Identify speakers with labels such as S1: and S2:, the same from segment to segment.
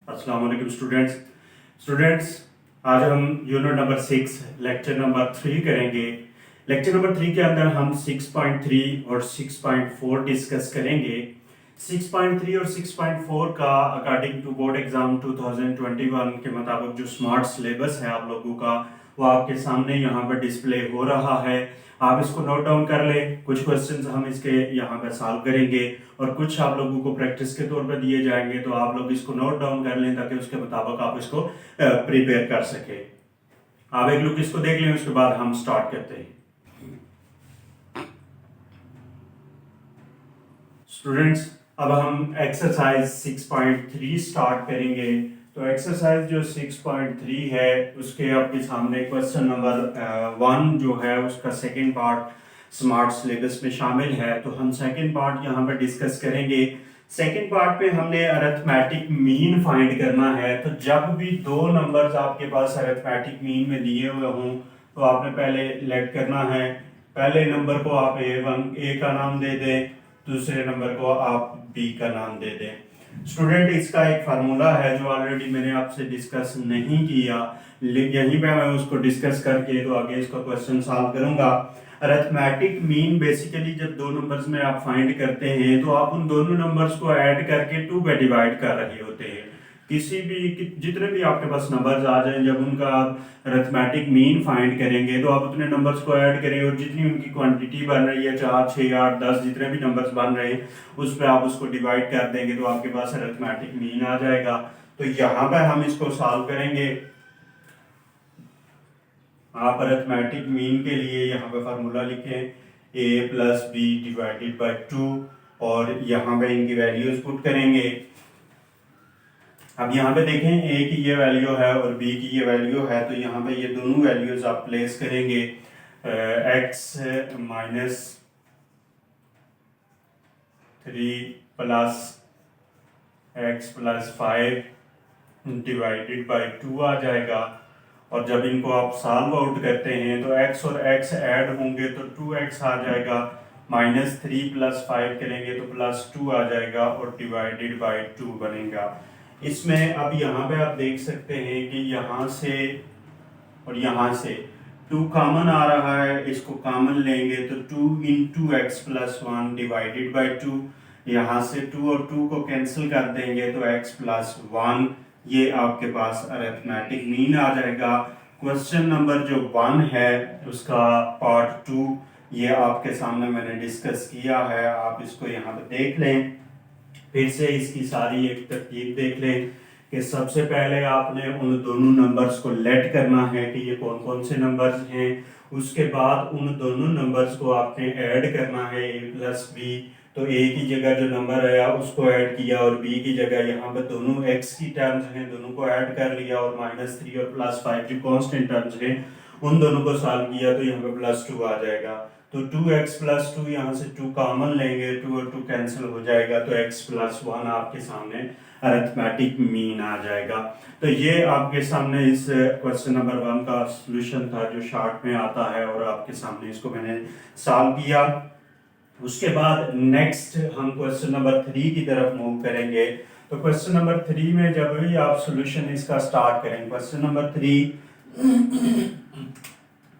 S1: अस्सलाम वालेकुम स्टूडेंट्स आज हम यूनिट नंबर 6 लेक्चर नंबर 3 करेंगे। लेक्चर नंबर 3 के अंदर हम 6.3 और 6.4 डिस्कस करेंगे। 6.3 और 6.4 का अकॉर्डिंग टू बोर्ड एग्जाम 2021 के मुताबिक जो स्मार्ट सिलेबस है आप लोगों का वो आपके सामने यहाँ पर डिस्प्ले हो रहा है। आप इसको नोट डाउन कर लें। कुछ क्वेश्चंस हम इसके यहाँ पर सॉल्व करेंगे और कुछ आप लोगों को प्रैक्टिस के तौर पर दिए जाएंगे, तो आप लोग इसको नोट डाउन कर लें ताकि उसके मुताबिक आप इसको प्रिपेयर कर सके। आप एक लुक इसको देख लें, उसके बाद हम स्टार्ट करते हैं। स्टूडेंट्स अब हम एक्सरसाइज 6.3 स्टार्ट करेंगे। तो एक्सरसाइज जो 6.3 है उसके आपके सामने क्वेश्चन नंबर 1 जो है उसका सेकंड पार्ट स्मार्ट सिलेबस में शामिल है। तो हम सेकंड पार्ट यहाँ पर डिस्कस करेंगे। सेकंड पार्ट में हमने अरिथमेटिक मीन फाइंड करना है। तो जब भी दो नंबर्स आपके पास अरिथमेटिक मीन में दिए हुए हों तो आपने पहले लेट करना है। पहले नंबर को आप ए का नाम दे दें, दूसरे नंबर को आप बी का नाम दे दें। स्टूडेंट इसका एक फार्मूला है जो ऑलरेडी मैंने आपसे डिस्कस नहीं किया, यहीं पे मैं उसको डिस्कस करके तो आगे इसका क्वेश्चन सॉल्व करूंगा। अरिथमेटिक मीन बेसिकली जब दो नंबर्स में आप फाइंड करते हैं तो आप उन दोनों नंबर्स को ऐड करके 2 पे डिवाइड कर रहे होते हैं। किसी भी जितने भी आपके पास नंबर्स आ जाएं, जब उनका आप अरिथमेटिक मीन फाइंड करेंगे तो आप उतने नंबर्स को ऐड करें और जितनी उनकी क्वांटिटी बन रही है 4, 6, 8, 10 जितने भी नंबर्स बन रहे हैं उस पर आप उसको डिवाइड कर देंगे तो आपके पास अरिथमेटिक मीन आ जाएगा। तो यहाँ पर हम इसको सॉल्व करेंगे। आप अरिथमेटिक मीन के लिए यहाँ पे फार्मूला लिखें a plus B divided by 2 और यहाँ पे इनकी वैल्यूज पुट करेंगे। अब यहाँ पे देखें a की ये वैल्यू है और b की ये वैल्यू है, तो यहाँ पे ये दोनों वैल्यूज आप प्लेस करेंगे। x minus 3 plus x plus 5 divided by 2 आ जाएगा। और जब इनको आप सॉल्व आउट करते हैं तो x और x ऐड होंगे तो 2x आ जाएगा, माइनस 3 प्लस 5 करेंगे तो प्लस 2 आ जाएगा और डिवाइडेड बाई 2 बनेगा। इसमें अब यहाँ पे आप देख सकते हैं कि यहाँ से और यहाँ से 2 कॉमन आ रहा है, इसको कॉमन लेंगे तो 2 into x plus 1 divided by 2। यहाँ से 2 और 2 को कैंसिल कर देंगे तो x प्लस 1, ये आपके पास अरिथमेटिक मीन आ जाएगा। क्वेश्चन नंबर जो 1 है उसका पार्ट 2 ये आपके सामने मैंने डिस्कस किया है। आप इसको यहाँ पे देख लें, फिर से इसकी सारी एक तरकीब देख लें कि सबसे पहले आपने उन दोनों नंबर्स को लेट करना है कि ये कौन कौन से नंबर्स हैं। उसके बाद उन दोनों नंबर्स को आपने ऐड करना है a प्लस बी। तो a की जगह जो नंबर है उसको ऐड किया और b की जगह यहाँ पर दोनों x की टर्म्स हैं दोनों को ऐड कर लिया और माइनस 3 और प्लस 5 जो कांस्टेंट टर्म्स हैं उन दोनों को सॉल्व किया तो यहाँ पे प्लस 2 आ जाएगा। तो 2x प्लस 2 यहाँ से 2 कॉमन लेंगे, 2 और 2 कैंसिल हो जाएगा तो x प्लस 1 आपके सामने अरिथमेटिक मीन आ जाएगा। तो ये आपके सामने इस क्वेश्चन नंबर 1 का सॉल्यूशन था जो शॉर्ट में आता है और आपके सामने इसको मैंने सॉल्व किया। उसके बाद नेक्स्ट हम क्वेश्चन नंबर 3 की तरफ मूव करेंगे। तो क्वेश्चन नंबर 3 में जब भी आप सॉल्यूशन इसका स्टार्ट करेंगे, क्वेश्चन नंबर 3,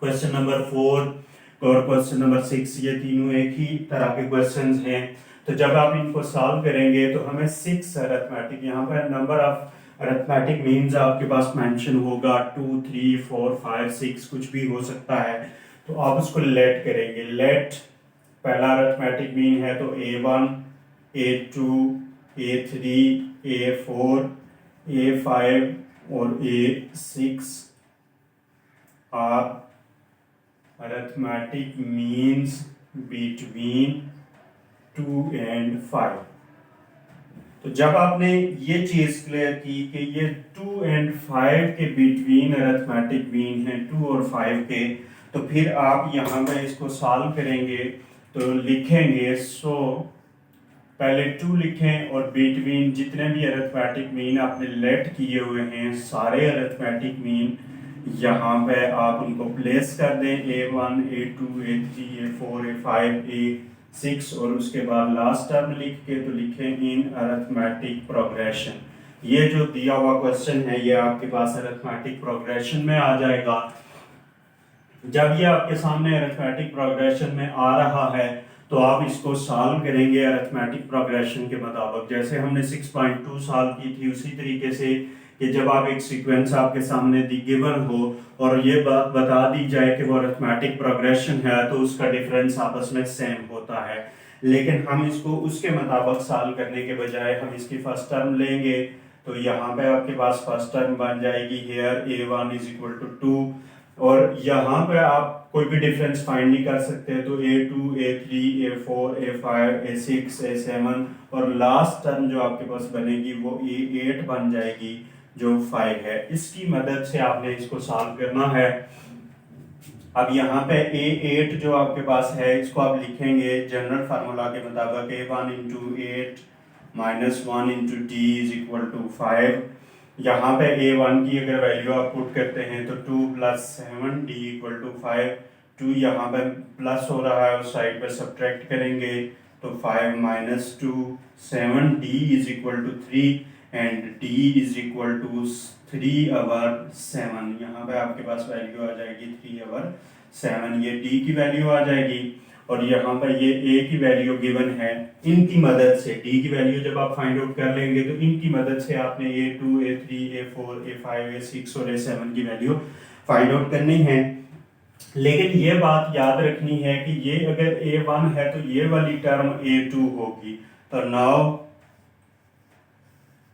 S1: क्वेश्चन नंबर 4 और क्वेश्चन नंबर 6 ये तीनों एक ही तरह के क्वेश्चंस हैं। तो जब आप इनको सॉल्व करेंगे तो हमें 6 अरिथमेटिक, यहाँ पर नंबर ऑफ अरिथमेटिक मीन्स आपके पास मेंशन होगा 2, 3, 4, 5, 6 कुछ भी हो सकता है। तो आप उसको लेट करेंगे। लेट पहला अरिथमेटिक मीन है तो a1, a2, a3, a4, a5 और a6 are arithmetic means between 2 and 5। तो जब आपने ये चीज क्लियर की कि ये 2 and 5 के बिटवीन अरिथमेटिक मीन है 2 और 5 के, तो फिर आप यहाँ पे इसको सॉल्व करेंगे तो लिखेंगे पहले 2 लिखें और बिटवीन जितने भी अरिथमेटिक मीन आपने लेट किए हुए हैं सारे अरिथमेटिक मीन यहाँ पे आप उनको प्लेस कर दें, a1, a2, a3, a4, a5, a6 और उसके बाद लास्ट टर्म लिख के तो लिखें इन अरिथमेटिक प्रोग्रेशन। ये जो दिया हुआ क्वेश्चन है ये आपके पास अरिथमेटिक प्रोग्रेशन में आ जाएगा। जब ये आपके सामने अरिथमेटिक प्रोग्रेशन में आ रहा है तो आप इसको सॉल्व करेंगे अरिथमेटिक प्रोग्रेशन के मुताबिक। जैसे हमने 6.2 सॉल्व की थी उसी तरीके से कि जब आप एक सीक्वेंस आपके सामने गिवन हो और ये बात बता दी जाए कि वो अरिथमेटिक प्रोग्रेशन है तो उसका डिफरेंस आपस में सेम होता है। लेकिन हम इसको उसके मुताबिक सॉल्व करने के बजाय हम इसकी फर्स्ट टर्म लेंगे। तो यहाँ पे आपके पास फर्स्ट टर्म बन जाएगी hair a1 is equal to 2 और यहाँ पे आप कोई भी डिफरेंस फाइंड नहीं कर सकते तो a2 a3 a4 a5 a6 a7 और लास्ट टर्म जो आपके पास बनेगी वो a8 बन जाएगी जो 5 है। इसकी मदद से आपने इसको सॉल्व करना है। अब यहाँ पे a8 जो आपके पास है इसको आप लिखेंगे जनरल फार्मूला के मुताबिक a1 into 8 minus 1 into D is equal to 5। यहाँ पे a1 की अगर वैल्यू आप पुट करते हैं तो 2 प्लस 7 डी इक्वल टू 5। 2 यहाँ पे प्लस हो रहा है उस साइड पे सब्ट्रैक्ट करेंगे तो 5 minus 2 7 D is equal to 3 and D is equal to 3/7। यहाँ पे आपके पास वैल्यू आ जाएगी 3/7। ये डी की वैल्यू आ जाएगी और यहाँ पर ये ए की वैल्यू गिवन है। इनकी मदद से डी की वैल्यू जब आप फाइंड आउट कर लेंगे तो इनकी मदद से आपने a2 a3 a4 a5 a6 और a7 की वैल्यू फाइंड आउट करनी है। लेकिन ये बात याद रखनी है कि ये अगर a1 है तो ये वाली टर्म a2 होगी। तो now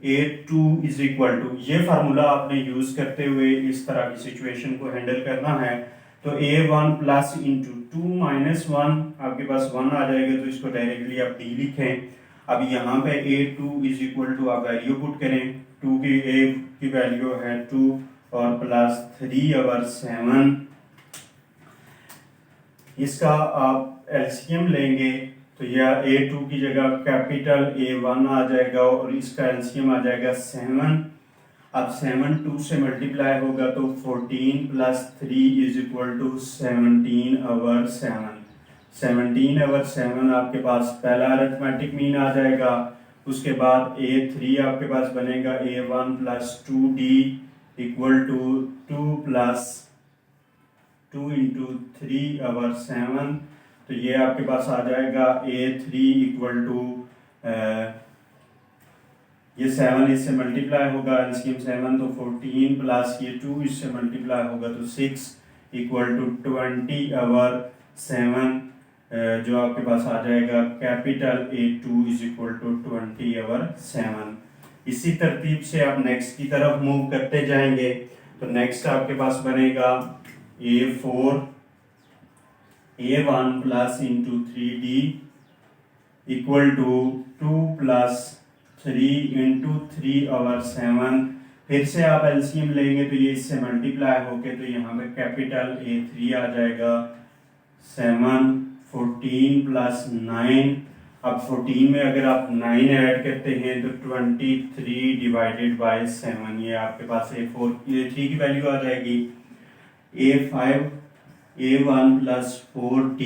S1: a2 is equal to, ये फार्मूला आपने यूज करते हुए इस तरह की सिचुएशन को हैंडल करना है। तो a1 प्लस इंटू 2 माइनस 1 आपके पास 1 आ जाएगा तो इसको डायरेक्टली आप d लिखें। अब यहाँ पे a2 इज इक्वल टू आप वैल्यू पुट करें। 2 की a की वैल्यू है 2 और प्लस 3/7। इसका आप एलसीएम लेंगे तो यह a2 की जगह कैपिटल A1 आ जाएगा और इसका एलसीएम आ जाएगा 7। अब 7 2 से मल्टीप्लाई होगा तो 14 प्लस 3 इज इक्वल टू 17/7। 17/7 आपके पास पहला अरिथमेटिक मीन आ जाएगा। उसके बाद a3 आपके पास बनेगा a1 plus 2d equal to 2 plus 2 into 3/7। तो ये आपके पास आ जाएगा a3 इक्वल टू ये 7 इससे मल्टीप्लाई होगा एलसीएम 7 तो 14 प्लस ये 2 इससे मल्टीप्लाई होगा तो 6 इक्वल टू 20/7 जो आपके पास आ जाएगा capital A2 is equal to 20/7। इसी तरतीब से आप नेक्स्ट की तरफ मूव करते जाएंगे तो नेक्स्ट आपके पास बनेगा A4 A1 plus into 3D equal to 2 plus 3 into 3/7। फिर से आप एलसीएम लेंगे तो ये इससे मल्टीप्लाई होके तो यहाँ पे कैपिटल A3 आ जाएगा 7 14 प्लस 9। अब 14 में अगर आप 9 ऐड करते हैं तो 23 डिवाइडेड बाय 7 ये आपके पास A3 की वैल्यू आ जाएगी। A5 A1 plus 4D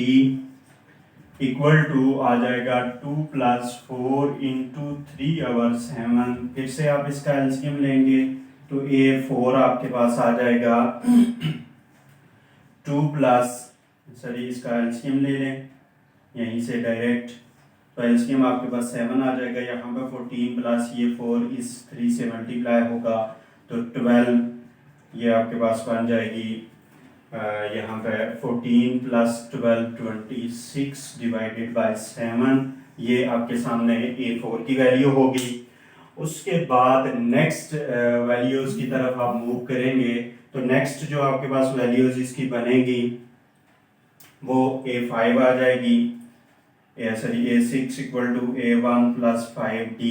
S1: equal to आ जाएगा 2 प्लस 4 इंटू 3/7। फिर से आप इसका एलसीएम लेंगे तो A4 आपके पास आ जाएगा 2 प्लस इसका एलसीएम ले लें यहीं से डायरेक्ट। तो एलसीएम आपके पास 7 आ जाएगा। यहाँ पे 14 प्लस ये 4 इस 3 से मल्टीप्लाई होगा तो 12 ये आपके पास बन जाएगी। यहाँ पे 14 प्लस 12 26 डिवाइडेड बाय 7 ये आपके सामने A4 की वैल्यू होगी। उसके बाद नेक्स्ट वैल्यूज की तरफ आप मूव करेंगे तो नेक्स्ट जो आपके पास वैल्यूज इसकी बनेगी वो A5 आ जाएगी। A6 equal to A1 plus 5D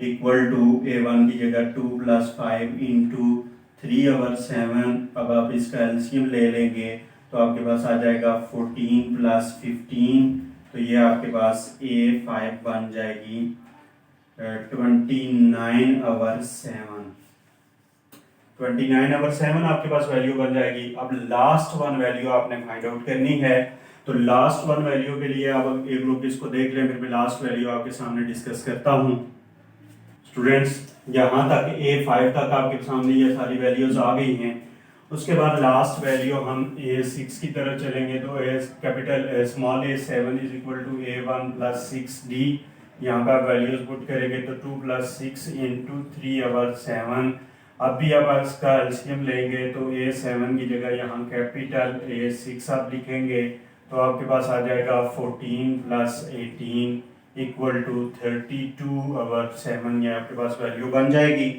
S1: equal to A1 की जगह 2 प्लस 5 इंटू 3/7। अब आप इसका एलसीएम ले लेंगे तो आपके पास आ जाएगा 14 प्लस 15 तो ये आपके पास A5 बन जाएगी 29/7। 29/7 आपके पास वैल्यू बन जाएगी। अब लास्ट वन वैल्यू आपने फाइंड आउट करनी है। तो लास्ट वन वैल्यू के लिए अब एक लोग इसको देख लें फिर मैं लास्ट वैल्यू आपके सामने डिस्कस करता हूँ। स्टूडेंट्स यहाँ तक A5 तक आपके सामने ये सारी वैल्यूज आ गई हैं। उसके बाद लास्ट वैल्यू हम A6 की तरफ चलेंगे तो capital small A7 is equal to A1 plus 6D। यहाँ पर वैल्यूज पुट करेंगे तो 2 प्लस 6 इंटू 3 ओवर 7। अब भी अब इसका एलसीएम लेंगे तो A7 की जगह यहाँ कैपिटल A6 आप लिखेंगे तो आपके पास आ जाएगा 14 प्लस 18 इक्वल टू 32 ओवर 7। ये आपके पास वैल्यू बन जाएगी।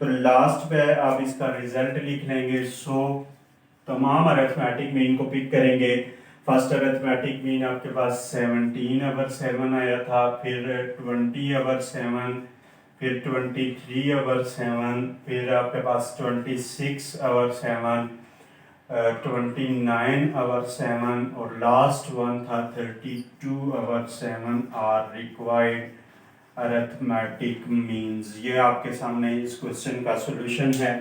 S1: तो लास्ट पे आप इसका रिजल्ट लिख लेंगे। सो तमाम अरिथमेटिक मीन को पिक करेंगे। फर्स्ट अरिथमेटिक मीन आपके पास 17 ओवर 7 आया था, फिर 20 ओवर 7, फिर 23 ओवर 7, फिर आपके पास 26 ओवर 7, 29 ओवर 7 और लास्ट वन था 32 over 7 are required arithmetic means. ये आपके सामने इस क्वेश्चन का सॉल्यूशन है।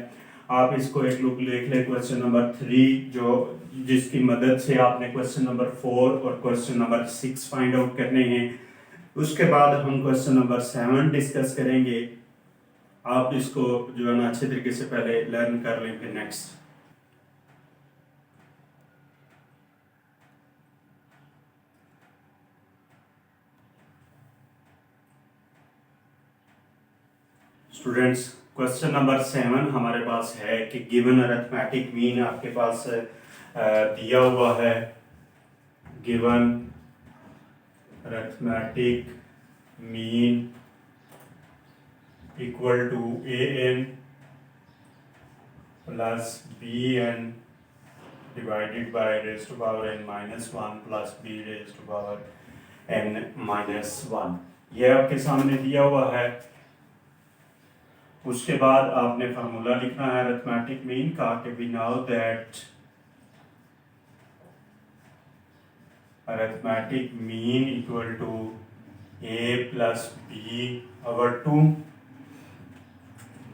S1: आप इसको एक लुक देख लें क्वेश्चन नंबर 3 जो जिसकी मदद से आपने क्वेश्चन नंबर 4 और क्वेश्चन नंबर 6 फाइंड आउट करने हैं। उसके बाद हम क्वेश्चन नंबर 7 डिस्कस करेंगे। आप इसको जो है ना अच्छे तरीके से पहले लर्न कर लें फिर नेक्स्ट। स्टूडेंट्स क्वेश्चन नंबर 7 हमारे पास है कि गिवन अरिथमेटिक मीन आपके पास दिया हुआ है। Given arithmetic mean equal to an plus bn divided by raise to power n minus 1 plus b raise to power n minus 1। यह आपके सामने दिया हुआ है। उसके बाद आपने फार्मूला लिखना है अरिथमेटिक मीन का कि we know that arithmetic mean equal to a plus b over 2।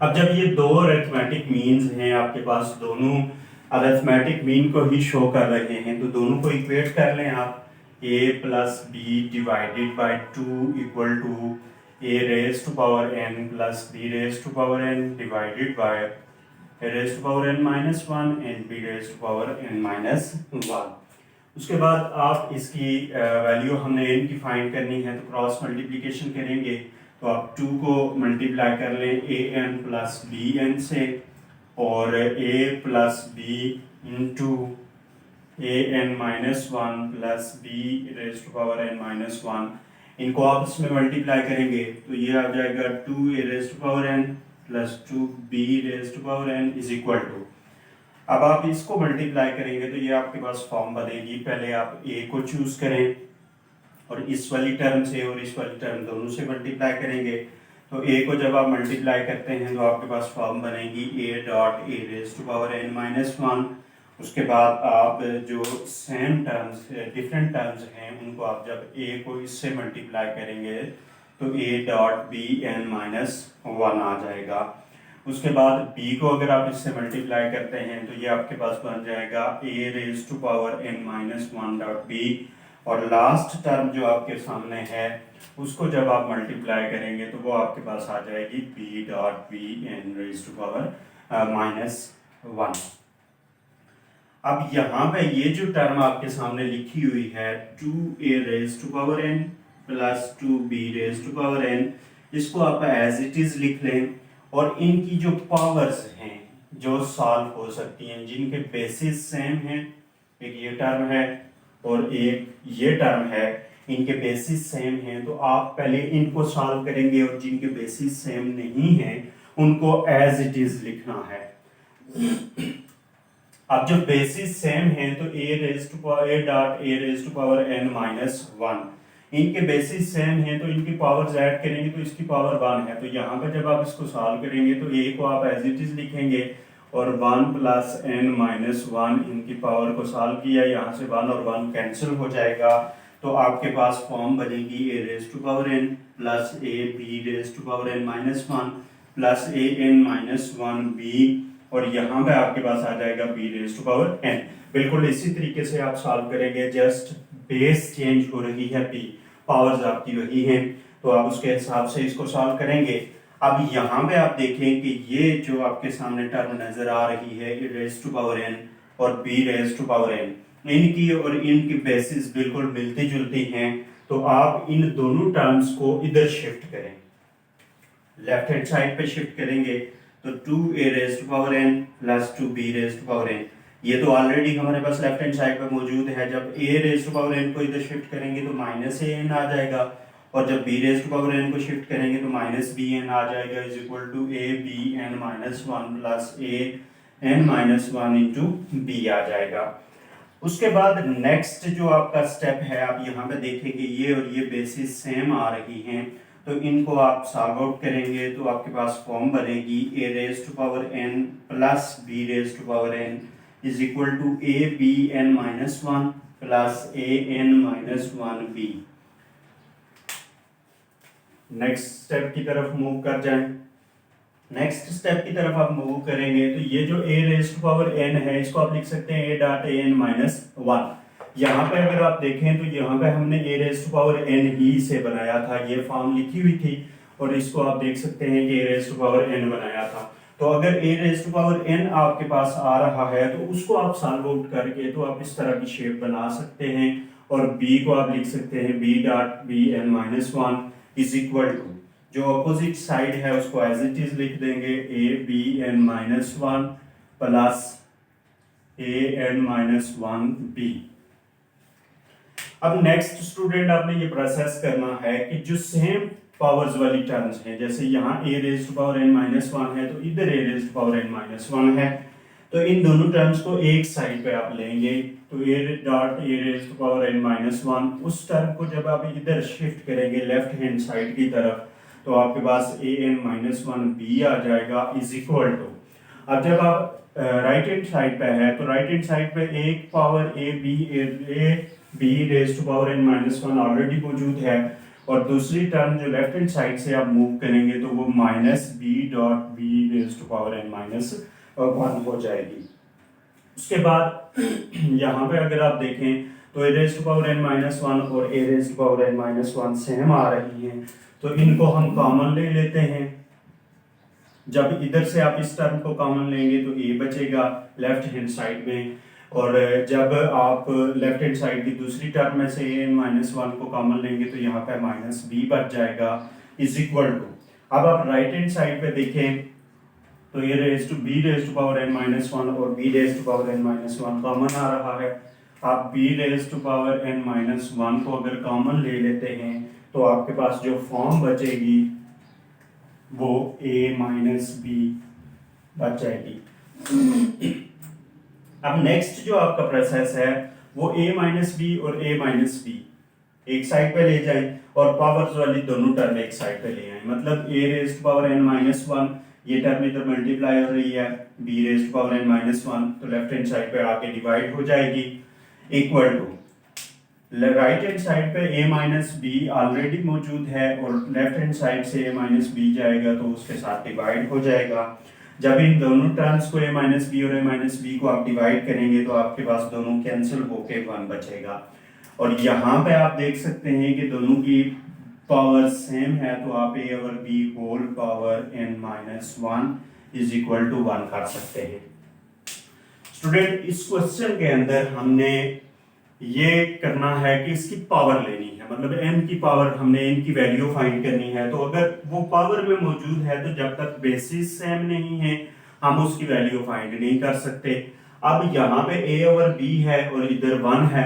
S1: अब जब ये दो अरिथमेटिक मीन्स हैं आपके पास, दोनों अरिथमेटिक मीन को ही शो कर रहे हैं, तो दोनों को इक्वेट कर लें आप। a plus b divided by 2 equal to a raised to power n plus b raised to power n divided by a raised to power n minus 1 and b raised to power n minus 1। उसके बाद आप इसकी value हमने n की find करनी है तो cross multiplication करेंगे। तो आप 2 को मल्टीप्लाई कर लें an प्लस बी एन से और a plus b into an minus 1 plus b raise to power n minus 1। इनको आप इसमें मल्टीप्लाई करेंगे तो ये आ जाएगा 2a raise to power n plus 2b raise to power n is equal to. अब आप इसको मल्टीप्लाई करेंगे तो ये आपके पास फॉर्म बनेगी। पहले आप a को चूज करें और इस वाली टर्म से और इस वाली टर्म दोनों से मल्टीप्लाई करेंगे। तो a को जब आप मल्टीप्लाई करते हैं तो आपके पास फॉर्म बनेगी a dot a raise to power n minus 1। उसके बाद आप जो सेम टर्म्स डिफरेंट टर्म्स हैं उनको आप जब a को इससे मल्टीप्लाई करेंगे तो a dot b n minus 1 आ जाएगा। उसके बाद b को अगर आप इससे मल्टीप्लाई करते हैं तो ये आपके पास बन जाएगा a raise to power n minus 1 dot b। और लास्ट टर्म जो आपके सामने है उसको जब आप मल्टीप्लाई करेंगे तो वो आपके पास आ जाएगी b dot b n raise to power minus 1। अब यहाँ पे ये जो टर्म आपके सामने लिखी हुई है 2a raise to power n plus 2b raise to power n, इसको आप एज इट इज लिख लें और इनकी जो पावर्स हैं जो सॉल्व हो सकती हैं जिनके बेसिस सेम हैं, एक ये टर्म है और एक ये टर्म है, इनके बेसिस सेम हैं तो आप पहले इनको सॉल्व करेंगे और जिनके बेसिस सेम नहीं हैं उनको एज इट इज लिखना है। अब जो बेसिस सेम है तो a dot a raise to power n minus 1, इनके बेसिस सेम है तो इनकी पावर्स ऐड करेंगे तो इसकी पावर 1 है। तो यहाँ पे जब आप इसको सॉल्व करेंगे तो a को आप एज इट इज लिखेंगे और 1 प्लस n माइनस 1 इनकी पावर को सॉल्व किया, यहाँ से 1 और 1 कैंसिल हो जाएगा तो आपके पास फॉर्म बनेगी a raise to power n plus a b raise to power n minus 1 plus a n minus 1 b और यहाँ पे आपके पास आ जाएगा b raise to power n। बिल्कुल इसी तरीके से आप सॉल्व करेंगे, जस्ट बेस चेंज हो रही है, p पावर्स आपकी वही हैं तो आप उसके हिसाब से इसको सॉल्व करेंगे। अब यहाँ पे आप देखें कि ये जो आपके सामने टर्म नजर आ रही है a raise to power n और b raise to power n, इनकी और इनकी बेसिस बिल्कुल मिलती जुलती हैं, तो आप इन दोनों टर्म्स को इधर शिफ्ट करें, लेफ्ट हैंड साइड पे शिफ्ट करेंगे तो 2a raise to power n plus 2b raise to power n, ये तो ऑलरेडी हमारे पास लेफ्ट हैंड साइड पे मौजूद है। जब a raise to power n को इधर शिफ्ट करेंगे तो माइनस an आ जाएगा, और जब b raise to power n को शिफ्ट करेंगे तो माइनस bn आ जाएगा, is equal to a bn minus one plus a n minus one into b आ जाएगा। उसके बाद नेक्स्ट जो आपका स्टेप है, आप यहाँ पे देखेंगे ये और ये बेसिस सेम आ रही हैं, तो इनको आप सॉल्व आउट करेंगे तो आपके पास फॉर्म बनेगी a raise to power n plus b raise to power n is equal to a b n minus one plus a n minus one b। Next step की तरफ मूव कर जाएं। Next step की तरफ आप move करेंगे तो ये जो a raise to power n है, इसको आप लिख सकते हैं a dot a n minus one. यहाँ पे अगर आप देखें तो यहाँ पे हमने a raise to power n ही से बनाया था, ये फॉर्म लिखी हुई थी, और इसको आप देख सकते हैं कि a raise to power n बनाया था। तो अगर a raise to power n आपके पास आ रहा है तो उसको आप सॉल्व आउट करके तो आप इस तरह की शेप बना सकते हैं, और b को आप लिख सकते हैं b dot b n minus one is equal to, जो अपोजिट साइड है उसको एज इट इज लिख देंगे a b n minus one plus a n minus one b। अब नेक्स्ट स्टूडेंट आपने ये प्रोसेस करना है कि जो सेम पावर्स वाली टर्म्स हैं, जैसे यहाँ a raise to power n minus one है तो इधर a raise to power n minus one है, तो इन दोनों टर्म्स को एक साइड पे आप लेंगे, तो a dot a raise to power n minus one, उस टर्म को जब आप इधर शिफ्ट करेंगे लेफ्ट हैंड साइड की तरफ तो आपके पास a n minus one b आ जाएगा, इज इक्वल टू, अब जब आप राइट हैंड साइड पे है तो राइट हैंड साइड पे एक power a b raise to power n minus one already मौजूद है, और दूसरी टर्म जो लेफ्ट हैंड साइड से आप मूव करेंगे तो वो minus b dot b raise to power n minus one हो जाएगी। उसके बाद यहाँ पे अगर आप देखें तो a raise to power n minus one और a raise to power n minus one same आ रही हैं, तो इनको हम कॉमन ले लेते हैं। जब इधर से आप इस टर्म को कॉमन लेंगे तो a बचेगा लेफ्ट हैंड साइड में, और जब आप लेफ्ट हैंड साइड की दूसरी टर्म में से a n माइनस वन को कॉमन लेंगे तो यहाँ पे माइनस b बच जाएगा, इज इक्वल टू, अब आप राइट हैंड साइड पे देखें तो ये raise to b raise to power n minus one और b raise to power n minus one common आ रहा है। आप b raise to power n minus one को अगर कॉमन ले लेते हैं तो आपके पास जो फॉर्म बचेगी वो a माइनस b बच जाएगी। अब नेक्स्ट जो आपका प्रोसेस है वो a माइनस बी और a माइनस बी एक साइड पे ले जाएं और पावर्स वाली दोनों टर्म एक साइड पे ले आए, मतलब a raise to power n minus one, ये टर्म इधर मल्टीप्लाई हो रही है b raise to power n minus one, तो लेफ्ट हैंड साइड पे आके डिवाइड हो जाएगी, equal to right hand side पे a माइनस बी ऑलरेडी मौजूद है और लेफ्ट हैंड साइड से a माइनस बी जाएगा तो उसके साथ डिवाइड हो जाएगा। जब इन दोनों टर्म्स को a माइनस बी और a माइनस बी को आप डिवाइड करेंगे तो आपके पास दोनों कैंसिल होके वन बचेगा, और यहाँ पे आप देख सकते हैं कि दोनों की पावर सेम है, तो आप a और b whole power n minus one is equal to one कर सकते हैं। स्टूडेंट इस क्वेश्चन के अंदर हमने ये करना है कि इसकी पावर लेनी है, मतलब n की पावर, हमने n की वैल्यू फाइंड करनी है, तो अगर वो पावर में मौजूद है तो जब तक बेसिस सेम नहीं है हम उसकी वैल्यू फाइंड नहीं कर सकते। अब यहाँ पे a और b है और इधर 1 है।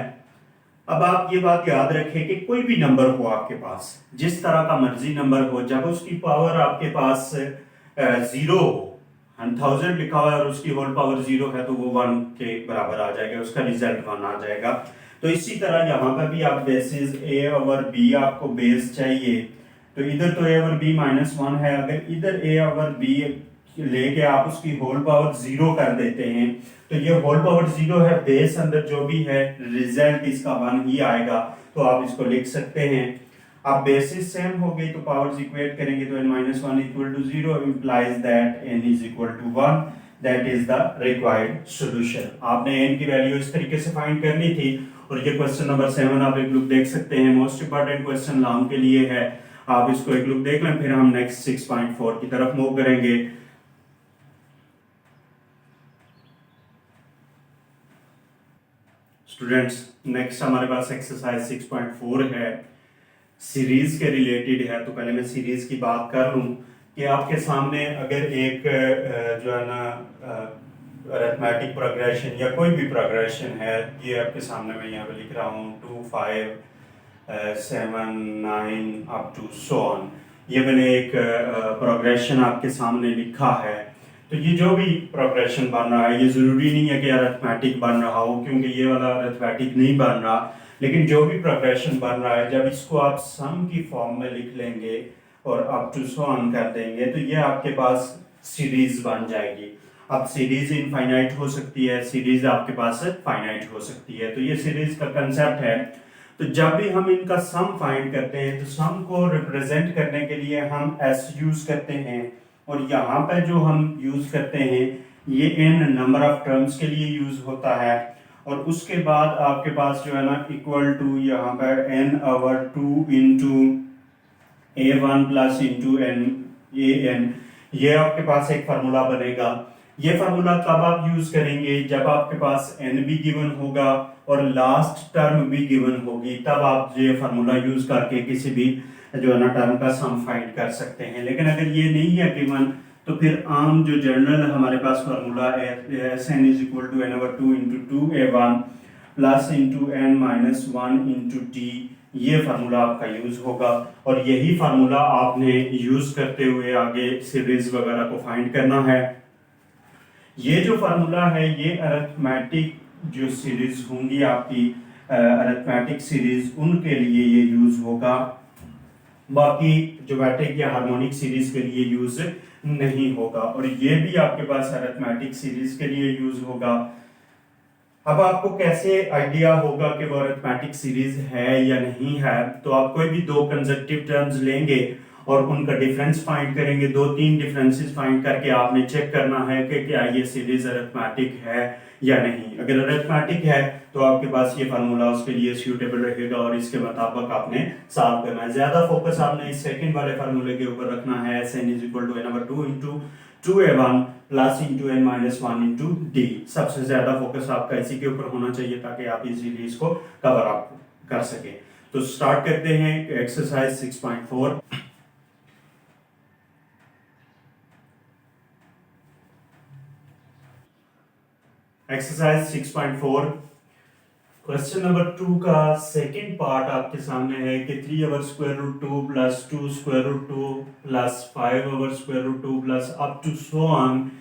S1: अब आप ये बात याद रखें कि कोई भी नंबर हो आपके पास, जिस तरह का मर्जी नंबर हो, जब उसकी पावर आपके पास 0 हो, 1000 लिखा हुआ है और उसकी होल पावर 0 है तो वो 1 के बराबर आ जाएगा, उसका रिजल्ट 1 आ जाएगा। तो इसी तरह यहाँ पर भी आप बेसिस a और b आपको बेस चाहिए, तो इधर तो a और b माइनस वन है, अगर इधर a और b लेके आप उसकी होल पावर 0 कर देते हैं तो ये होल पावर 0 है, बेस अंदर जो भी है रिजल्ट इसका 1 ही आएगा, तो आप इसको लिख सकते हैं। आप बेसिस सेम हो गई तो पावर्स इक्वेट करेंगे तो n minus one equal to 0 implies that n is equal to 1, that is the required solution। आपने n की वैल्यू इस तरीके से फाइंड करनी थी, और ये क्वेश्चन नंबर 7 आप एक लुक देख सकते हैं, मोस्ट इंपॉर्टेंट क्वेश्चन नाम के लिए है। आप इसको एक लुक देख लें, फिर हम नेक्स्ट 6.4 की तरफ मूव करेंगे। स्टूडेंट्स, नेक्स्ट हमारे पास एक्सरसाइज 6.4 है, सीरीज के रिलेटेड है। तो पहले मैं सीरीज की बात कर लूं कि आपके सामने अगर एक जो है ना अरिथमेटिक प्रोग्रेशन या कोई भी प्रोग्रेशन है, ये आपके सामने मैं यहाँ पे लिख रहा हूँ 2 5 7 9 अप टू सो ऑन। ये मैंने एक प्रोग्रेशन आपके सामने लिखा है। तो ये जो भी प्रोग्रेशन बन रहा है, ये ज़रूरी नहीं है कि अरिथमेटिक बन रहा हो, क्योंकि ये वाला अरिथमेटिक नहीं बन रहा। लेकिन जो भी प्रोग्रेशन बन रहा है, जब इसको आप सम की फॉर्म में लिख लेंगे और अप टू सो ऑन कर देंगे, तो ये आपके पास सीरीज बन जाएगी। अब सीरीज इनफाइनाइट हो सकती है, सीरीज आपके पास फाइनाइट हो सकती है। तो ये सीरीज का कंसेप्ट है। तो जब भी हम इनका सम फाइंड करते हैं, तो सम को रिप्रेजेंट करने के लिए हम एस यूज करते हैं, और यहाँ पर जो हम यूज करते हैं ये n नंबर ऑफ टर्म्स के लिए यूज होता है। और उसके बाद आपके पास जो है ना इक्वल टू यहाँ पर n/2 into a1 plus into n, ये आपके पास एक फार्मूला बनेगा। ये फार्मूला कब आप यूज करेंगे? जब आपके पास n भी गिवन होगा और लास्ट टर्म भी गिवन होगी, तब आप ये फार्मूला यूज करके किसी भी जो है ना टर्म का सम फाइंड कर सकते हैं। लेकिन अगर ये नहीं है गिवन, तो फिर आम जो जनरल हमारे पास फार्मूला है Sn is equal to n/2 into 2a1 plus into n-1 into d, ये फार्मूला आपका यूज होगा। और यही फार्मूला आपने यूज करते हुए आगे सीरीज वगैरह को फाइंड करना है। ये जो फार्मूला है ये अरिथमेटिक जो सीरीज होंगी आपकी, अरिथमेटिक सीरीज, उनके लिए ये यूज होगा। बाकी ज्योमेट्रिक या हार्मोनिक सीरीज के लिए यूज नहीं होगा। और ये भी आपके पास अरिथमेटिक सीरीज के लिए यूज होगा। अब आपको कैसे आइडिया होगा कि वो अरिथमेटिक सीरीज है या नहीं है? तो आप कोई भी दो कंसेक्यूटिव टर्म्स लेंगे और उनका डिफरेंस फाइंड करेंगे। 2-3 डिफरेंसेस फाइंड करके आपने चेक करना है कि क्या ये सीरीज अरिथमेटिक है या नहीं। अगर अरिथमेटिक है तो आपके पास ये फार्मूला उसके लिए सूटेबल रहेगा और इसके मुताबिक आपने सॉल्व करना है। ज्यादा फोकस आपने इस सेकंड वाले फार्मूले के ऊपर रखना है, Sn is equal to n/2 into 2a1 plus into n-1 into d। सबसे ज्यादा फोकस आपका इसी के ऊपर होना चाहिए ताकि आप इजीली इसको कवर अप कर सके। तो स्टार्ट करते हैं एक्सरसाइज 6.4। एक्सरसाइज 6.4 क्वेश्चन नंबर 2 का सेकंड पार्ट आपके सामने है कि 3/√2 plus 2√2 plus 5/√2 plus up to so on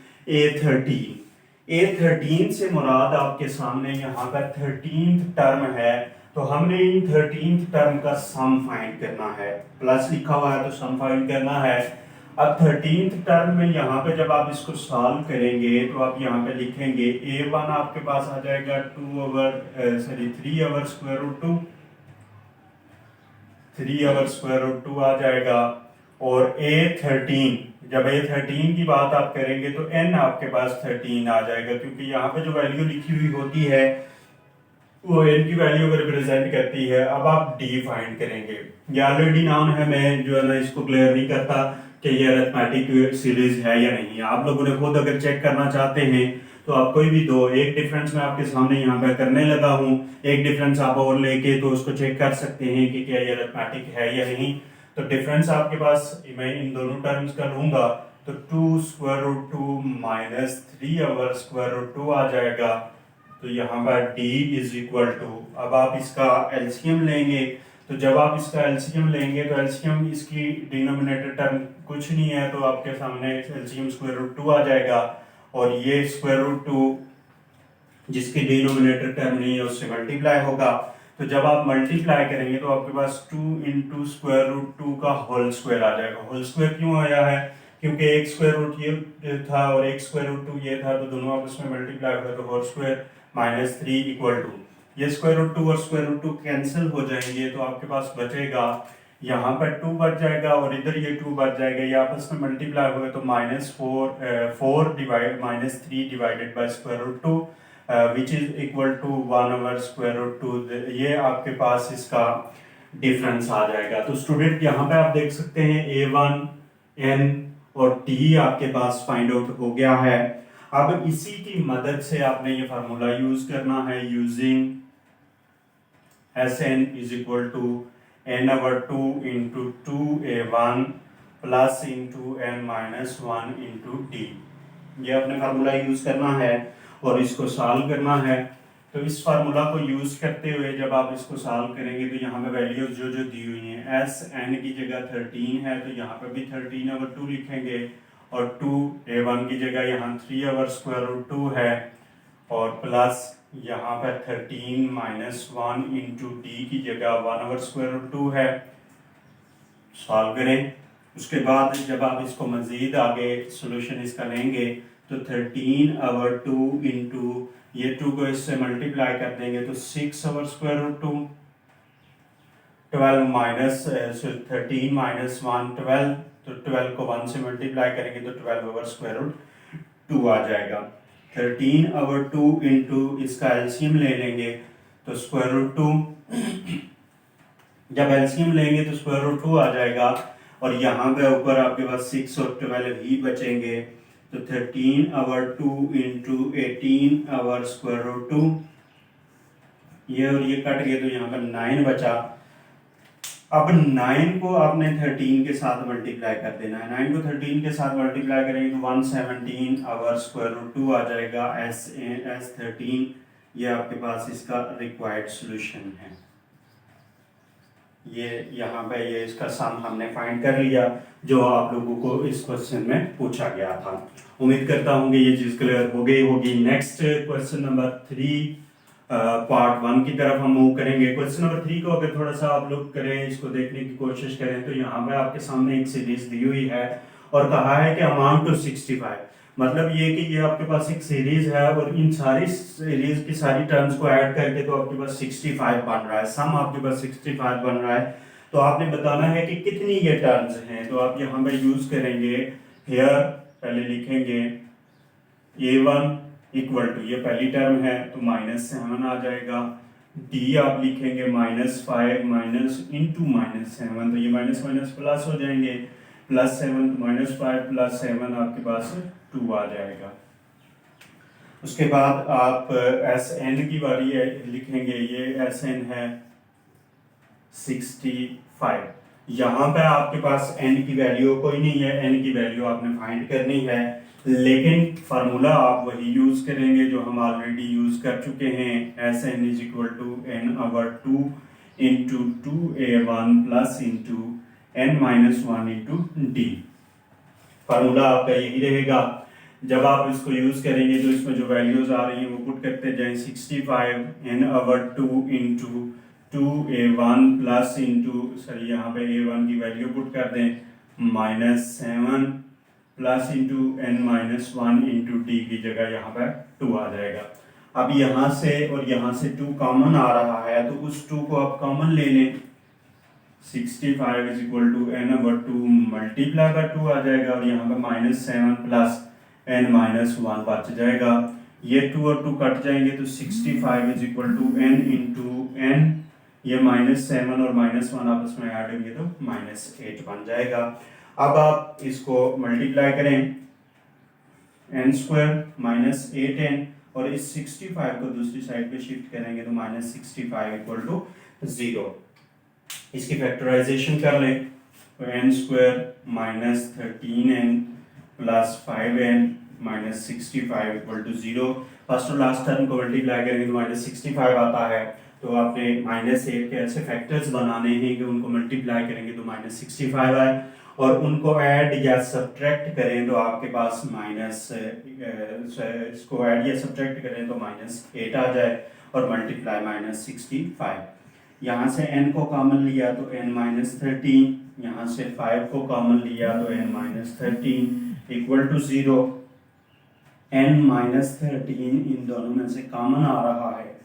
S1: a13 से मुराद आपके सामने यहाँ पर 13th टर्म है। तो हमने इन 13th टर्म का सम फाइंड करना है। प्लस लिखा हुआ है तो सम फाइंड करना है। अब 13th टर्म में यहाँ पे जब आप इसको सॉल्व करेंगे तो आप यहाँ पे लिखेंगे a1 आपके पास आ जाएगा 3/√2 आ जाएगा। और a13, जब a13 की बात आप करेंगे तो n आपके पास 13 आ जाएगा, क्योंकि यहाँ पे जो वैल्यू लिखी हुई होती है वो n की वैल्यू को रिप्रेजेंट करती है। अब आप d फाइंड करेंगे। ये ऑलरेडी नाउन है, मैं जो है ना इसको क्लियर नहीं करता कि ये अरिथमेटिक सीरीज है या नहीं। आप लोगों ने खुद अगर चेक करना चाहते हैं तो आप कोई भी दो, एक डिफरेंस मैं आपके सामने यहाँ पे करने लगा हूँ, एक डिफरेंस आप और लेके तो उसको चेक कर सकते हैं कि क्या ये अरिथमेटिक है या नहीं। तो डिफरेंस आपके पास मैं इन दोनों टर्म्स का लूंगा तो 2√2 माइनस 3/√2 आ जाएगा। तो यहाँ पर d इज इक्वल टू, अब आप इसका एलसीएम लेंगे। तो जब आप इसका एलसीएम लेंगे तो एलसीएम इसकी डिनोमिनेटर टर्म कुछ नहीं है, तो आपके सामने एलसीएम √2 आ जाएगा। और ये √2 जिसकी डिनोमिनेटर टर्म नहीं है उससे मल्टीप्लाई होगा। तो जब आप मल्टीप्लाई करेंगे तो आपके पास 2 इंटू √2 का होल स्क्वायर आ जाएगा। होल स्क्वायर क्यों आया है? क्योंकि एक स्क्वायर रूट ये था और एक √2 ये था, तो दोनों आपस में मल्टीप्लाई हुआ तो होल स्क्वायर -3 इक्वल टू, ये √2 और √2 कैंसिल हो जाएंगे। तो आपके पास बचेगा यहाँ पर 2 बच जाएगा और इधर ये 2 बच जाएगा। ये आपस में मल्टीप्लाई हुए तो -3 divided by √2 which is equal to 1/√2। ये आपके पास इसका डिफरेंस आ जाएगा। तो स्टूडेंट यहाँ पे आप देख सकते हैं A1 N और T आपके पास फाइंड आउट हो गया है। अब इसी की मदद से आपने ये फार्मूला यूज करना है, using Sn is equal to n/2 into 2A1 plus into n-1 into d. ये अपने फार्मूला यूज करना है और इसको सॉल्व करना है। तो इस फार्मूला को यूज करते हुए जब आप इसको सॉल्व करेंगे तो यहाँ पे वैल्यूज जो जो दी हुई हैं, एस एन की जगह 13 है तो यहाँ पे भी 13/2 लिखेंगे, और 2A1 की जगह यहाँ 3/2 है, और प्लस यहाँ पे 13-1 इंटू डी की जगह 1/2 है। सॉल्व करें। उसके बाद जब आप इसको मजीद आगे सोल्यूशन इसका लेंगे तो 13/2 इंटू ये 2 को इससे मल्टीप्लाई कर देंगे तो 6/2, 12 माइनस 13-1 12, तो 12 को 1 से मल्टीप्लाई करेंगे तो 12/2 आ जाएगा। 13/2 इंटू इसका एलसीएम ले लेंगे तो √2, जब एलसीएम लेंगे तो √2 आ जाएगा, और यहाँ पे ऊपर आपके पास 6 और 12 ही बचेंगे, तो 13/2 इंटू 18/2, ये और ये कट गए तो यहाँ पर 9 बचा। अब 9 को आपने 13 के साथ मल्टीप्लाई कर देना है। 9 को 13 के साथ मल्टीप्लाई करेंगे तो 117/2 आ जाएगा। S13 ये आपके पास इसका रिक्वायर्ड सॉल्यूशन है। ये यहाँ पे ये इसका सम हमने फाइंड कर लिया जो आप लोगों को इस क्वेश्चन में पूछा गया था। उम्मीद करता हूँ कि ये चीज़ क्लियर हो गई होगी। नेक्स्ट क्वेश्चन नंबर 3 पार्ट 1 की तरफ हम मूव करेंगे। क्वेश्चन नंबर 3 को अगर थोड़ा सा आप लोग करें, इसको देखने की कोशिश करें तो यहाँ पे आपके सामने एक सीरीज दी हुई है और कहा है कि अमाउंट टू 65। मतलब ये कि ये आपके पास एक सीरीज है और इन सारी सीरीज की सारी टर्म्स को ऐड करके तो आपके पास 65 बन रहा है, सम आपके पास 65 बन रहा है। तो आपने बताना है कि कितनी ये टर्म्स हैं। तो आप यहाँ पे यूज करेंगे हेयर, पहले लिखेंगे A1 इक्वल टू, ये पहली टर्म है तो -7 आ जाएगा। डी आप लिखेंगे -5 माइनस इंटू -7, तो ये माइनस माइनस प्लस हो जाएंगे, +7 तो -5 + 7 आपके पास 2 आ जाएगा। उसके बाद आप Sn की बारी है, लिखेंगे ये Sn है 65। यहाँ पे आपके पास n की वैल्यू कोई नहीं है, n की वैल्यू आपने फाइंड करनी है, लेकिन फार्मूला आप वही यूज करेंगे जो हम ऑलरेडी यूज कर चुके हैं। Sn is equal to n/2 into 2A1 plus into n-1 into d. Formula आपका यही रहेगा। जब आप इसको यूज करेंगे तो इसमें जो वैल्यूज आ रही हैं वो पुट करते जाएं। 65 n/2 into 2A1 plus into sorry यहाँ पे A1 की वैल्यू पुट कर दें -7 plus into n-1 into D की जगह यहाँ पर 2 आ जाएगा। अब यहाँ से और यहाँ से 2 कॉमन आ रहा है तो उस 2 को आप कॉमन ले लें। 65 is equal to n/2 multiply का 2 आ जाएगा और यहाँ पे -7 प्लस n-1 बच जाएगा। ये 2 और 2 कट जाएंगे तो 65 is equal to n into n, ये -7 और -1 आपस में ऐड होंगे तो -8 बन जाएगा। अब आप इसको मल्टीप्लाई करें, n² -8n, और इस 65 को दूसरी साइड पे शिफ्ट करेंगे तो -65 इक्वल टू 0। इसकी फैक्टराइजेशन कर लें तो n² -13n plus 5n -65 equal to 0। First और लास्ट टर्म को मल्टीप्लाई करेंगे तो -65 आता है। तो आपने -8 के ऐसे फैक्टर्स बनाने हैं कि उनको मल्टीप्लाई करेंगे तो -65 आए, और उनको ऐड या सब्ट्रैक्ट करें तो आपके पास इसको ऐड या सब्ट्रैक्ट करें तो -8 आ जाए, और मल्टीप्लाई -65। यहाँ से n को कॉमन लिया तो n-13, यहाँ से 5 को कॉमन लिया तो n-13 इक्वल टू 0। n-13 इन दोनों में से कॉमन आ रहा है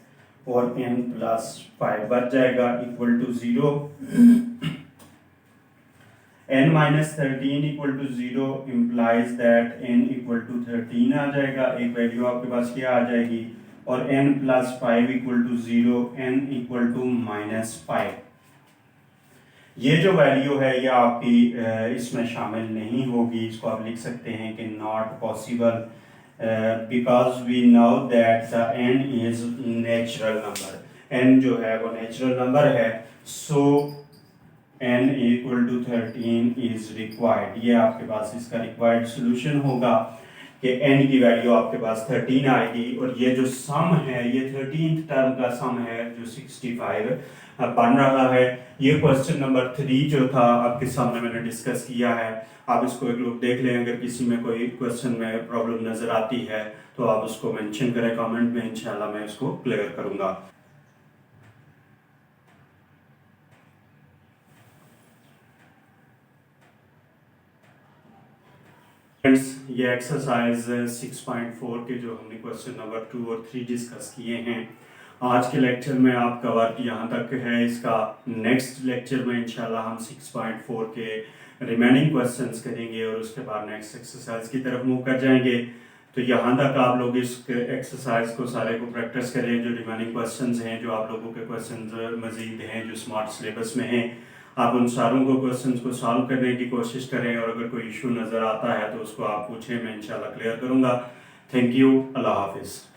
S1: और n + 5 बच जाएगा equal to 0। n-13 equal to 0 implies that n equal to 13 आ जाएगा, एक वैल्यू आपके पास क्या आ जाएगी, और n + 5 equal to 0, n equal to -5। ये जो वैल्यू है ये आपकी इसमें शामिल नहीं होगी, इसको आप लिख सकते हैं कि not possible because we know that the n is natural number. n जो है वो नेचुरल नंबर है, so n equal to 13 is required. ये आपके पास इसका रिक्वायर्ड सोल्यूशन होगा कि n की वैल्यू आपके पास 13 आएगी। और ये जो सम है ये 13th टर्म का सम है जो 65 बन रहा है। ये क्वेश्चन नंबर 3 जो था आपके सामने मैंने डिस्कस किया है, आप इसको एक लोग देख लें। अगर किसी में कोई क्वेश्चन में प्रॉब्लम नजर आती है तो आप उसको मेंशन करें कमेंट में, इंशाल्लाह मैं इसको क्लियर करूंगा। फ्रेंड्स, ये एक्सरसाइज 6.4 के जो हमने क्वेश्चन नंबर 2 और 3 डिस्कस किए हैं आज के लेक्चर में आपका वर्क यहाँ तक है। इसका नेक्स्ट लेक्चर में इंशाल्लाह हम 6.4 के रिमेनिंग क्वेश्चंस करेंगे और उसके बाद नेक्स्ट एक्सरसाइज की तरफ मूव कर जाएंगे। तो यहाँ तक आप लोग इस एक्सरसाइज को सारे को प्रैक्टिस करें। जो रिमेनिंग क्वेश्चंस हैं, जो आप लोगों के क्वेश्चंस मजीद हैं जो स्मार्ट सिलेबस में हैं, आप उन सारों को क्वेश्चंस को सॉल्व करने की कोशिश करें और अगर कोई इशू नज़र आता है तो उसको आप पूछें, मैं इंशाल्लाह क्लियर करूँगा। थैंक यू, अल्लाह हाफिज़।